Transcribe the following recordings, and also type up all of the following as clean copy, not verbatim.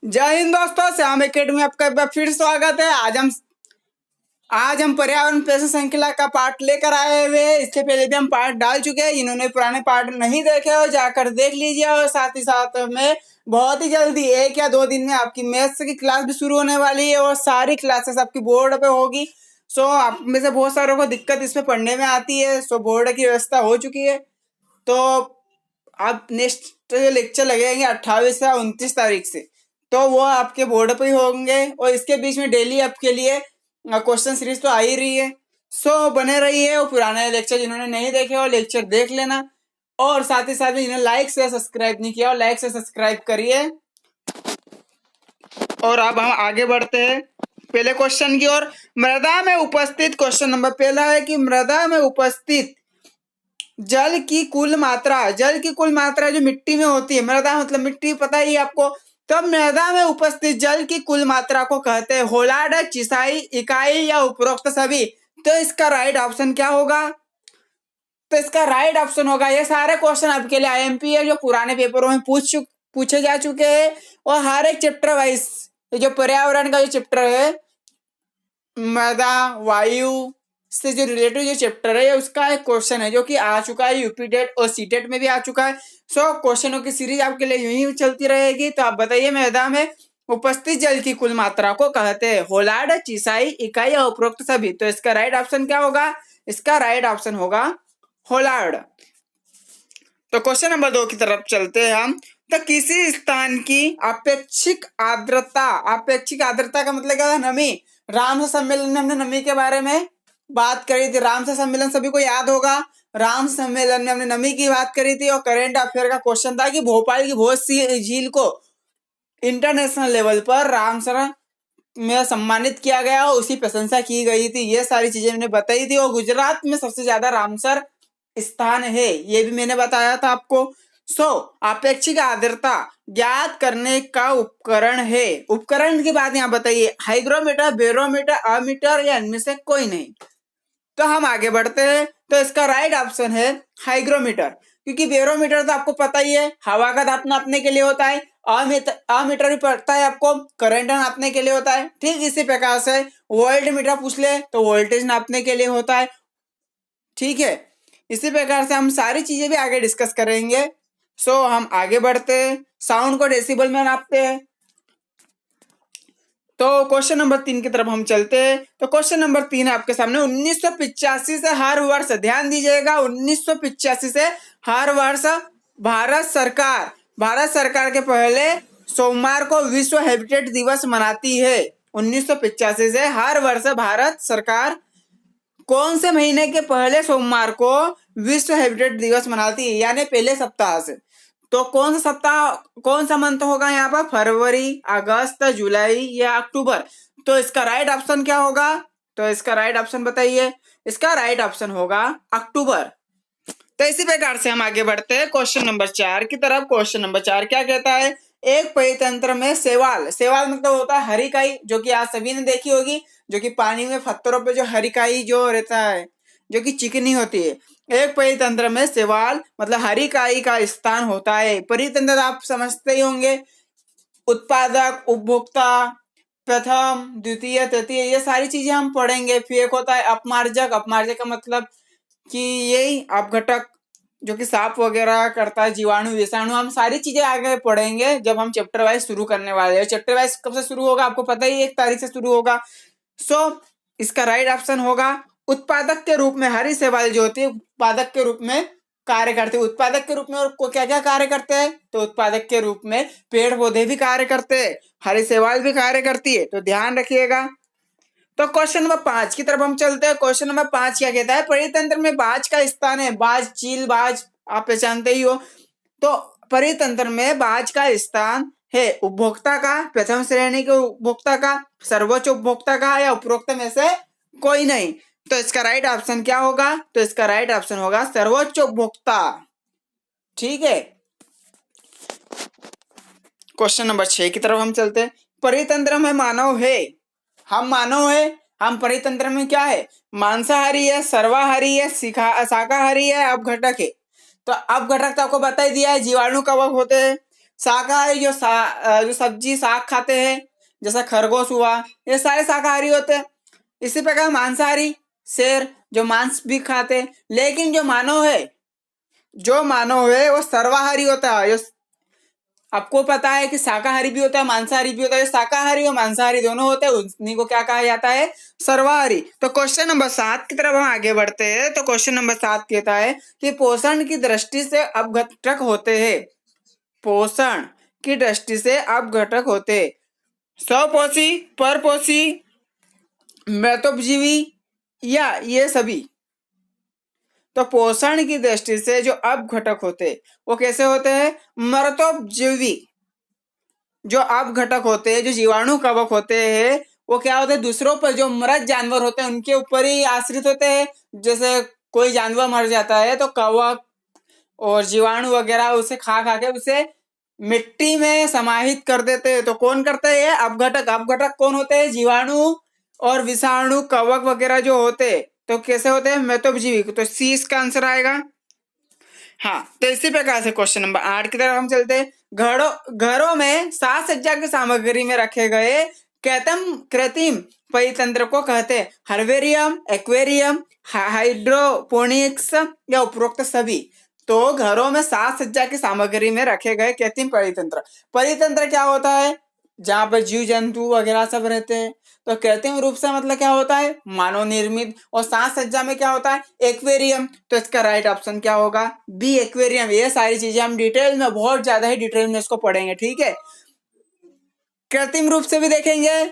जय हिंद दोस्तों, श्याम एकेडमी आपका एक बार फिर स्वागत है। आज हम पर्यावरण पेश श्रृंखला का पार्ट लेकर आए हुए हैं। इसके पहले भी हम पार्ट डाल चुके हैं। जिन्होंने पुराने पार्ट नहीं देखे हो जाकर देख लीजिए। और साथ ही साथ में बहुत ही जल्दी 1 या 2 दिन में आपकी मैथ्स की क्लास भी शुरू होने वाली है और सारी क्लासेस आपकी बोर्ड पे होगी। सो आप में से बहुत सारों को दिक्कत इसमें पढ़ने में आती है। सो बोर्ड की व्यवस्था हो चुकी है। तो आप नेक्स्ट जो लेक्चर लगेंगे 28 या 29 तारीख से, तो वो आपके बोर्ड पे ही होंगे। और इसके बीच में डेली आपके लिए क्वेश्चन सीरीज तो आ ही रही है। सो बने रहिए। और पुराने लेक्चर जिन्होंने नहीं देखे हो लेक्चर देख लेना। और साथ ही साथ में जिन्होंने लाइक से सब्सक्राइब नहीं किया हो लाइक से सब्सक्राइब करिए। और अब हम आगे बढ़ते हैं पहले क्वेश्चन की ओर। मृदा में उपस्थित क्वेश्चन नंबर पहला है कि मृदा में उपस्थित जल की कुल मात्रा जो मिट्टी में होती है। मृदा मतलब मिट्टी, पता ही आपको। तो मृदा में उपस्थित जल की कुल मात्रा को कहते हैं होलार्ड, चिसाई, इकाई या उपरोक्त सभी। तो इसका राइट ऑप्शन क्या होगा? तो इसका राइट ऑप्शन होगा, ये सारे क्वेश्चन आपके लिए आईएमपी है जो पुराने पेपरों में पूछे जा चुके हैं। और हर एक चैप्टर वाइज जो पर्यावरण का जो चैप्टर है, मृदा वायु से जो रिलेटेड जो चैप्टर है उसका एक क्वेश्चन है जो कि आ चुका है यूपी टेट और सी टेट में भी आ चुका है। सो क्वेश्चनों की सीरीज आपके लिए यूं ही चलती रहेगी। तो आप बताइए, मृदा में उपस्थित जल की कुल मात्रा को कहते हैं होलार्ड, चिसाई, इकाई या उपरोक्त सभी। तो इसका राइट ऑप्शन क्या होगा? इसका राइट ऑप्शन होगा होलार्ड। तो क्वेश्चन नंबर 2 की तरफ चलते हैं हम। तो किसी स्थान की अपेक्षिक आर्द्रता का मतलब क्या है? नमी। रामसर सम्मेलन में हमने नमी के बारे में बात करी थी। रामसर सम्मेलन सभी को याद होगा। रामसर सम्मेलन में हमने नमी की बात करी थी। और करंट अफेयर का क्वेश्चन था कि भोपाल की बहुत सी झील को इंटरनेशनल लेवल पर रामसर में सम्मानित किया गया और उसकी प्रशंसा की गई थी। ये सारी चीजें मैंने बताई थी। और गुजरात में सबसे ज्यादा रामसर स्थान है, ये भी मैंने बताया था आपको। अपेक्षिक आर्द्रता ज्ञात करने का उपकरण है। उपकरण की बात यहाँ बताइए, हाइग्रोमीटर, बैरोमीटर, अमीटर या इनमें से कोई नहीं। तो हम आगे बढ़ते हैं। तो इसका राइट ऑप्शन है हाइग्रोमीटर, क्योंकि बैरोमीटर तो आपको पता ही है हवा का ताप नापने के लिए होता है। अमीटर भी पता है आपको, करंट नापने के लिए होता है। ठीक इसी प्रकार से वोल्ट मीटर पूछ ले तो वोल्टेज नापने के लिए होता है। ठीक है, इसी प्रकार से हम सारी चीजें भी आगे डिस्कस करेंगे। हम आगे बढ़ते हैं। साउंड को डेसिबल में नापते हैं। तो क्वेश्चन नंबर 3 की तरफ हम चलते हैं। तो क्वेश्चन नंबर 3 है आपके सामने। 1985 से हर वर्ष, ध्यान दीजिएगा, 1985 से हर वर्ष भारत सरकार के पहले सोमवार को विश्व हैबिटेट दिवस मनाती है। 1985 से हर वर्ष भारत सरकार कौन से महीने के पहले सोमवार को विश्व हैबिटेट दिवस मनाती है, यानी पहले सप्ताह से। तो कौन सा सप्ताह, कौन सा मंथ होगा यहाँ पर? फरवरी, अगस्त, जुलाई या अक्टूबर। तो इसका राइट ऑप्शन क्या होगा? तो इसका राइट ऑप्शन बताइए। इसका राइट ऑप्शन होगा अक्टूबर। तो इसी प्रकार से हम आगे बढ़ते हैं क्वेश्चन नंबर 4 की तरफ। क्वेश्चन नंबर 4 क्या कहता है? एक परितंत्र में शैवाल मतलब होता है हरिकाई, जो कि आप सभी ने देखी होगी, जो कि पानी में पत्थरों पे जो हरिकाई जो रहता है, जो कि चिकनी होती है। एक परितंत्र में शैवाल मतलब हरिकाई का स्थान होता है। परितंत्र आप समझते ही होंगे, उत्पादक, उपभोक्ता, प्रथम, द्वितीय, तृतीय, ये सारी चीजें हम पढ़ेंगे। फिर एक होता है अपमार्जक का मतलब कि यही अपघटक जो कि साफ वगैरह करता है, जीवाणु, विषाणु, हम सारी चीजें आगे पढ़ेंगे जब हम चैप्टर वाइज शुरू करने वाले हैं। चैप्टर वाइज कब से शुरू होगा आपको पता ही, 1 तारीख से शुरू होगा। इसका राइट ऑप्शन होगा उत्पादक के रूप में। हरी शैवाल जो होती है उत्पादक के रूप में कार्य करते हैं। उत्पादक के रूप में और क्या क्या कार्य करते हैं? तो उत्पादक के रूप में पेड़ पौधे भी कार्य करते हैं, हरी शैवाल भी कार्य करती है। तो ध्यान रखिएगा। तो क्वेश्चन नंबर 5 की तरफ हम चलते हैं। क्वेश्चन नंबर 5 क्या कहता है? परितंत्र में बाज का स्थान है। बाज, चील बाज आप पहचानते ही हो। तो परितंत्र में बाज का स्थान है उपभोक्ता का, प्रथम श्रेणी के उपभोक्ता का, सर्वोच्च उपभोक्ता का या उपरोक्त में से कोई नहीं। तो इसका राइट ऑप्शन क्या होगा? तो इसका राइट ऑप्शन होगा सर्वोच्च उपभोक्ता। ठीक है, क्वेश्चन नंबर 6 की तरफ हम चलते हैं। परितंत्र में मानव है, हम मानव है, हम परितंत्र में क्या है? मांसाहारी है, सर्वाहारी है, शाकाहारी है, अपघटक है। तो अपघटक तो आपको बता ही दिया है, जीवाणु कवक होते हैं। शाकाहारी जो सब्जी साग खाते हैं, जैसा खरगोश हुआ, ये सारे शाकाहारी होते हैं। इसी प्रकार मांसाहारी शेर जो मांस भी खाते हैं। लेकिन जो मानव है वो सर्वाहारी होता है। आपको पता है कि शाकाहारी भी होता है, मांसाहारी भी होता है। शाकाहारी और मांसाहारी दोनों होते हैं, उन्हीं को क्या कहा जाता है? सर्वाहारी। तो क्वेश्चन नंबर 7 की तरफ हम आगे बढ़ते हैं। तो क्वेश्चन नंबर 7 कहता है कि पोषण की दृष्टि से अपघटक होते हैं। पोषण की दृष्टि से अपघटक होते हैं स्वपोषी, परपोषी, मृतोपजीवी या ये सभी। तो पोषण की दृष्टि से जो अपघटक होते वो कैसे होते हैं? मृतोपजीवी। जो अपघटक होते हैं, जो जीवाणु कवक होते हैं, वो क्या होते हैं? दूसरों पर, जो मृत जानवर होते हैं उनके ऊपर ही आश्रित होते हैं। जैसे कोई जानवर मर जाता है तो कवक और जीवाणु वगैरह उसे खा खा के उसे मिट्टी में समाहित कर देते हैं। तो कौन करते हैं? अपघटक। अपघटक कौन होते हैं? जीवाणु और विषाणु कवक वगैरह जो होते हैं। तो कैसे होते हैं? मृतोपजीवी। तो सी इसका आंसर आएगा। हाँ, तो इसी प्रकार से क्वेश्चन नंबर 8 की तरफ हम चलते हैं। घरों में साज सज्जा की सामग्री में रखे गए कृत्रिम परितंत्र को कहते हैं हर्बेरियम, एक्वेरियम, हाइड्रोपोनिक्स या उपरोक्त सभी। तो घरों में साज सज्जा की सामग्री में रखे गए कृत्रिम परितंत्र। परितंत्र क्या होता है? जहां पर जीव जंतु वगैरह सब रहते हैं। तो कृत्रिम रूप से मतलब क्या होता है? मानव निर्मित। और साज सज्जा में क्या होता है? एक्वेरियम। तो इसका राइट ऑप्शन क्या होगा? B, aquarium. ये सारी चीजें हम डिटेल में, बहुत ज्यादा ही डिटेल में इसको पढ़ेंगे, ठीक है। कृत्रिम रूप से भी देखेंगे,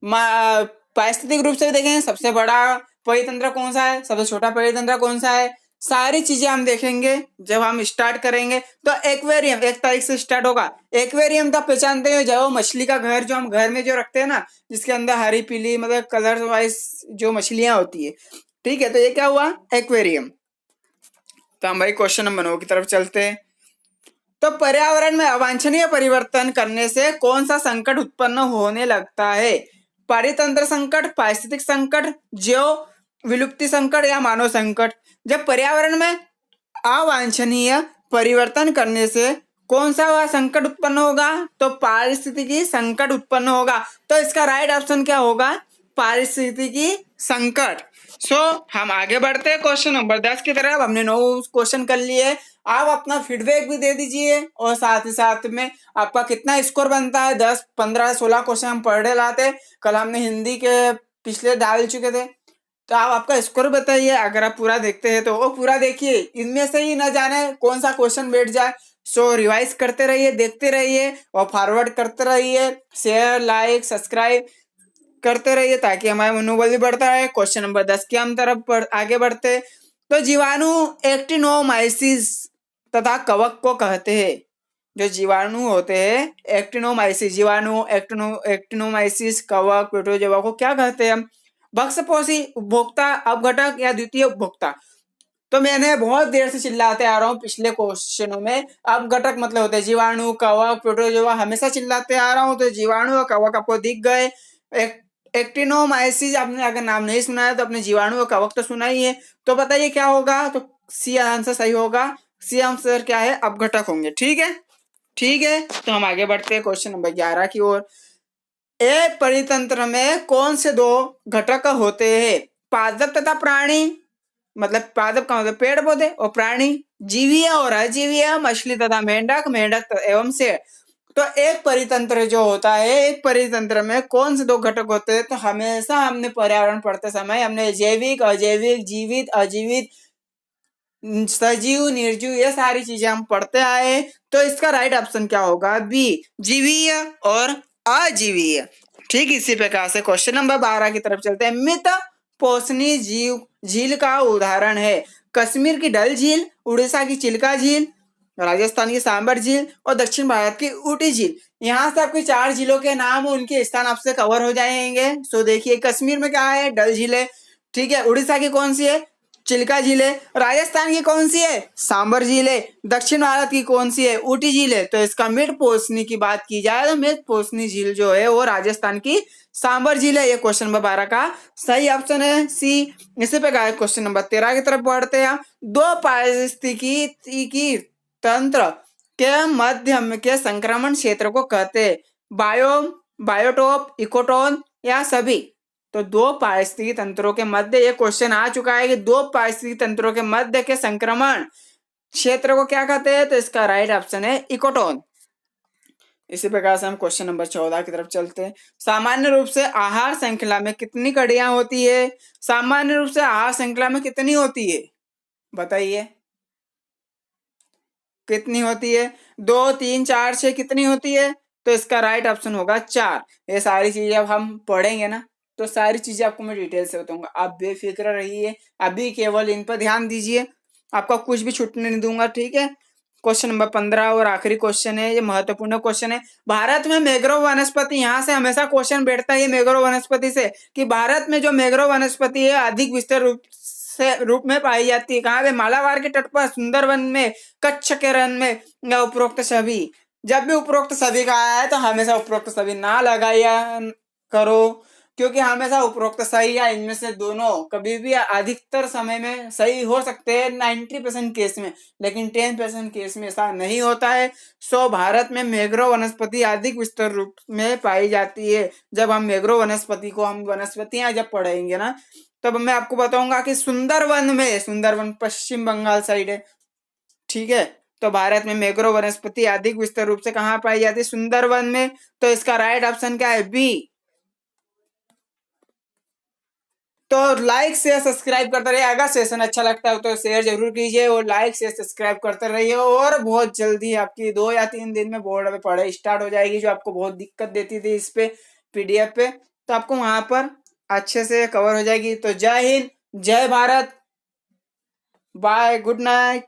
पारिस्थितिक रूप से भी देखेंगे। सबसे बड़ा परितंत्र कौन सा है, सबसे छोटा परितंत्र कौन सा है, सारी चीजें हम देखेंगे जब हम स्टार्ट करेंगे। तो एक्वेरियम 1 तारीख से स्टार्ट होगा। एक्वेरियम का पहचानते हैं जब वो मछली का घर, जो हम घर में जो रखते हैं ना, जिसके अंदर हरी पीली मतलब कलर वाइज जो मछलियां होती है, ठीक है। तो ये क्या हुआ? एक्वेरियम। तो हम भाई क्वेश्चन नंबर 9 की तरफ चलते हैं। तो पर्यावरण में अवांछनीय परिवर्तन करने से कौन सा संकट उत्पन्न होने लगता है? परितंत्र संकट, पारिस्थितिक संकट, जैव विलुप्ति संकट या मानव संकट। जब पर्यावरण में अवांछनीय परिवर्तन करने से कौन सा वह संकट उत्पन्न होगा? तो पारिस्थितिकी संकट उत्पन्न होगा। तो इसका राइट ऑप्शन क्या होगा? पारिस्थितिकी संकट। हम आगे बढ़ते हैं क्वेश्चन नंबर 10 की तरफ। हमने 9 क्वेश्चन कर लिए। आप अपना फीडबैक भी दे दीजिए और साथ ही साथ में आपका कितना स्कोर बनता है। 10, 15, 16 क्वेश्चन हम पढ़ लाते। कल हमने हिंदी के पिछले डाल चुके थे। तो आप आपका स्कोर बताइए। अगर आप पूरा देखते हैं तो वो पूरा देखिए, इनमें से ही ना जाने कौन सा क्वेश्चन बैठ जाए। रिवाइज करते रहिए, देखते रहिए और फॉरवर्ड करते रहिए। शेयर, लाइक, सब्सक्राइब करते रहिए ताकि हमारा मनोबल भी बढ़ता है। क्वेश्चन नंबर 10 की हम तरफ आगे बढ़ते। तो जीवाणु एक्टिनोमाइसिस तथा कवक को कहते हैं। जो जीवाणु होते हैं, एक्टिनोमाइसिस, जीवाणु, एक्टिनोमाइसिस, कवक, प्रोटोजोआ को क्या कहते हैं हम? भक्ष्यपोषी, उपभोक्ता, अपघटक या द्वितीय उपभोक्ता। तो मैंने बहुत देर से चिल्लाते आ रहा हूँ पिछले क्वेश्चनों में। अपघटक मतलब होते हैं जीवाणु, कवक, प्रोटोजोआ, हमेशा चिल्लाते आ रहा हूँ। तो जीवाणु और कवक आपको दिख गए। एक्टिनोमाइसिस आपने अगर नाम नहीं सुना है तो अपने जीवाणु और कवक तो सुना ही है। तो बताइए क्या होगा? तो सी आंसर सही होगा। सी आंसर क्या है? अपघटक होंगे, ठीक है। ठीक है, तो हम आगे बढ़ते हैं क्वेश्चन नंबर 11 की ओर। एक परितंत्र में कौन से 2 घटक होते हैं? पादप तथा प्राणी। मतलब पादप का मतलब पेड़ पौधे, और प्राणी जीवीय और अजीवीय, मछली तथा मेंढक, मेंढक एवं शेर। तो एक परितंत्र जो होता है, एक परितंत्र में कौन से 2 घटक होते हैं? तो हमेशा हमने पर्यावरण पढ़ते समय हमने जैविक, अजैविक, जीवित, अजीवित, सजीव, निर्जीव, ये सारी चीजें हम पढ़ते आए। तो इसका राइट ऑप्शन क्या होगा? बी, जीवीय और अजीवीय। ठीक इसी प्रकार से क्वेश्चन नंबर 12 की तरफ चलते हैं। मृत पोषणी जीव झील का उदाहरण है कश्मीर की डल झील, उड़ीसा की चिल्का झील, राजस्थान की सांबर झील और दक्षिण भारत की ऊटी झील। यहाँ से आपके 4 झीलों के नाम, उनके स्थान आपसे कवर हो जाएंगे। सो देखिए, कश्मीर में क्या है? डल झील है, ठीक है। उड़ीसा की कौन सी है? चिल्का झील है। राजस्थान की कौन सी है? सांबर झील है। दक्षिण भारत की कौन सी है? ऊटी झील है। तो इसका मृत पोषणी की बात की जाए तो मृत पोषणी झील जो है वो राजस्थान की सांबर झील है। ये क्वेश्चन नंबर 12 का सही ऑप्शन है, सी। इसी पे क्वेश्चन नंबर 13 की तरफ बढ़ते हैं। 2 पारिस्थितिकी तंत्र के मध्य के संक्रमण क्षेत्र को कहते हैं? बायोम, बायोटोप, इकोटोन या सभी? तो दो पारिस्थितिकी तंत्रों के मध्य, ये क्वेश्चन आ चुका है कि दो पारिस्थितिकी तंत्रों के मध्य के संक्रमण क्षेत्र को क्या कहते हैं? तो इसका राइट ऑप्शन है इकोटोन। इसी प्रकार से हम क्वेश्चन नंबर 14 की तरफ चलते हैं। सामान्य रूप से आहार श्रृंखला में कितनी कड़ियां होती है? सामान्य रूप से आहार श्रृंखला में कितनी होती है? बताइए कितनी होती है? 2, 3, 4, 6 कितनी होती है? तो इसका राइट ऑप्शन होगा 4। ये सारी चीजें अब हम पढ़ेंगे ना, तो सारी चीजें आपको मैं डिटेल से बताऊंगा। आप बेफिक्र रहिए, अभी केवल इन पर ध्यान दीजिए, आपका कुछ भी छूटने नहीं दूंगा, ठीक है। क्वेश्चन नंबर 15 और आखिरी क्वेश्चन है, ये महत्वपूर्ण क्वेश्चन है। भारत में मैंग्रोव वनस्पति, यहाँ से हमेशा क्वेश्चन बैठता है मैंग्रोव वनस्पति से, कि भारत में जो मैंग्रोव वनस्पति है अधिक विस्तृत रूप में पाई जाती है कहाँ पे? मालाबार के तट पर, सुंदरवन में, कच्छ के रण में, या उपरोक्त सभी? जब भी उपरोक्त सभी का आया है तो हमेशा उपरोक्त सभी ना लगाया करो, क्योंकि हमेशा उपरोक्त सही या इनमें से दोनों कभी भी अधिकतर समय में सही हो सकते हैं 90% केस में, लेकिन 10% केस में ऐसा नहीं होता है। सो भारत में मैंग्रोव वनस्पति अधिक विस्तृत रूप में पाई जाती है। जब हम मैंग्रोव वनस्पति को, हम वनस्पतियां जब पढ़ेंगे ना, तब मैं आपको बताऊंगा कि सुंदरवन में, सुंदरवन पश्चिम बंगाल साइड है, ठीक है। तो भारत में मैंग्रोव वनस्पति अधिक विस्तृत रूप से कहाँ पाई जाती है? सुंदरवन में। तो इसका राइट ऑप्शन क्या है? बी। तो लाइक शेयर सब्सक्राइब करते रहिए, अगर सेशन अच्छा लगता है तो शेयर जरूर कीजिए, और लाइक शेयर सब्सक्राइब करते रहिए। और बहुत जल्दी आपकी 2 या 3 दिन में बोर्ड पे पढ़ाई स्टार्ट हो जाएगी, जो आपको बहुत दिक्कत देती थी इस पे पीडीएफ पे, तो आपको वहां पर अच्छे से कवर हो जाएगी। तो जय हिंद, जय भारत, बाय, गुड नाइट।